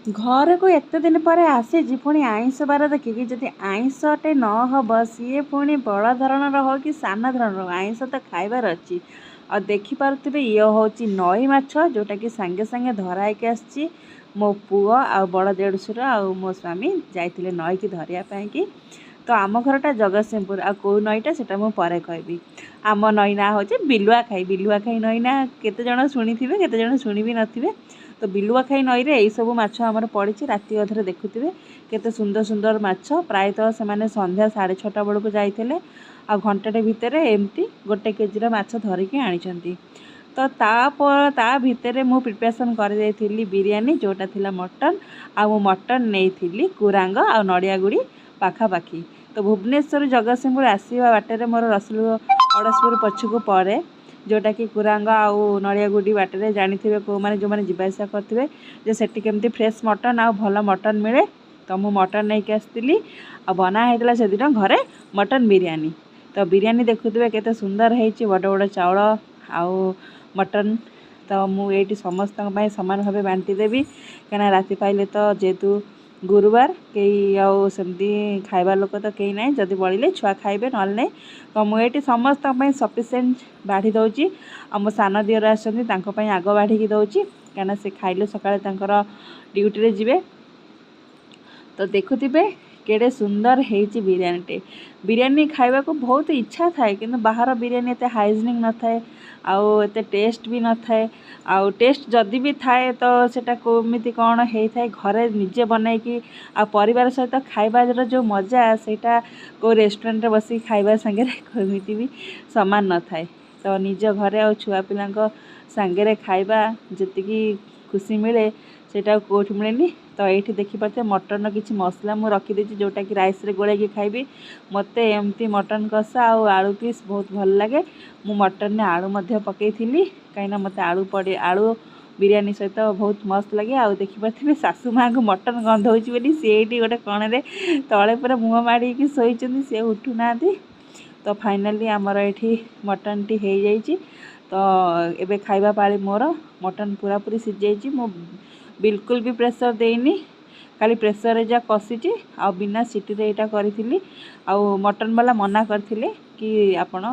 घर को एत दिन पर आसी पुणी आईष बार देखिकी जदि आईषटे न हम सी पुणी बड़ धरण हो कि सान धरण आईष तो खाइबार अच्छी। और देखिपे ये हूँ नई माछ जोटा कि सांगे सांगे धराई आसी मो पुओ आ बड़ देढ़शुर आ मो स्वामी जाइए नई की धरिया कि तो आम घरटा जगतसिंहपुर आ कौ नईटा से मुझे कहबी। आम नई ना हूँ बिलुआखाई नई ना केते जण शुणी केते जण शुणी भी नथिबे। तो बिलुआखाई नई रे सब माछ आमर पड़ी राति अधरे देखुए केते सुंदर सुंदर माछ प्रायतः से माने संध्या 6:30 बेलू जाइए आ घंटे भितर एमती गोटे केजीर माछ धरिकी आनी। तो ता भितर मु प्रिपरेसन कर बिरियानी जोटा थिला मटन आ मटन नहीं कुरांग आ नड़िया गुड़ी पाखापाखी। तो भुवनेश्वर जगतसिंहपुर आसवा बाटर मोर रसुलगड़ अड़सपुर पछक पड़े जोटा कि कुरांग आउ नड़िया गुड़ी बाटर जानी को मैंने जो मैंने जीवासा करेंगे जे सेठी केमती फ्रेश मटन आ भल मटन मिले। तो मु मटन नहीं आसती आ बना होता से दिन घरे मटन बिरियानी। तो बिरियानी देखुए केते सुंदर है बड़ बड़ चाउल आउ मटन। तो मुझे समस्त सामान भाव बांटी देवी कहीं राति पाइले तो जेहेतु गुरुवार कई आमती खाइबा लोक तो कहीं ना जदि बड़े छुआ खाइबे ना नहीं। तो मुझे समस्त सफिसीयंट बाढ़ी दूची आ मो सान दियर आसपाई आग बाढ़ी दूची कहीं से खाइले सका ड्यूटी जीवे। तो देखुवे केड़े सुंदर है बिरियानीटे। बिरियानी खाइबा को बहुत इच्छा थाए कि बाहर बिरियानी एत हाइजीनिक न थाए आउ एत टेस्ट भी न थाए। आउ टेस्ट जदि भी थाए तो सेटा कोमिति कौन होता है घरे निजे बनईकी आ परिवार सहित खाइबार जो मजा सेटा को रेस्टोरेंट बस खाइबा संगे कोमिति भी समान न थाए। तो निज घरे आ छुआ पिला सांगे खाइबा जी खुशी मिले सेटा कोठी मिलेनी। तो ये देखिपे मटन किसी मसला मुझे रखीदी जोटा कि राइस रे गोले खाइबी। मत एमती मटन कषा आउ आलू पीस बहुत भल लगे। मु मटन ने आलू पकई कहीं मत आलू पड़े आलू बिरियानी सहित बहुत मस्त लगे। आउ देखिपे सासू माँ को मटन गंध हो सी गोटे कण तले पूरा मुँह माड़ी शोई सी उठुना। तो फाइनाली आमर ये मटन टी हो जाइए। तो एबे खाइबा पाली मोर मटन पूरा पूरी सीझी मु बिल्कुल भी प्रेसर देनी खाली प्रेसर जा कषी आ बिना सीटी यहाँ करी आउ मटन वाला मना करथिले कि आपण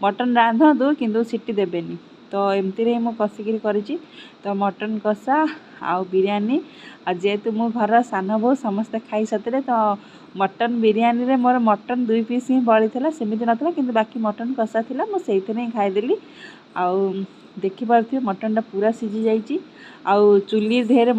मटन रांधतु किंतु सीटी देबेनी। तो एमती मु कषिकी करी। तो मटन कषा आउ बिरियानी आ जेहेतु मो घर सान बो समस्ते खाई सारे तो मटन बिरियानी रे मोर मटन 2 पीस ही बड़ी सेमती नाला कि बाकी मटन कषा था मुझे खाईदेली। आउ देखिपे मटनटा पूरा सीझी जाइए आउ चुली देहरे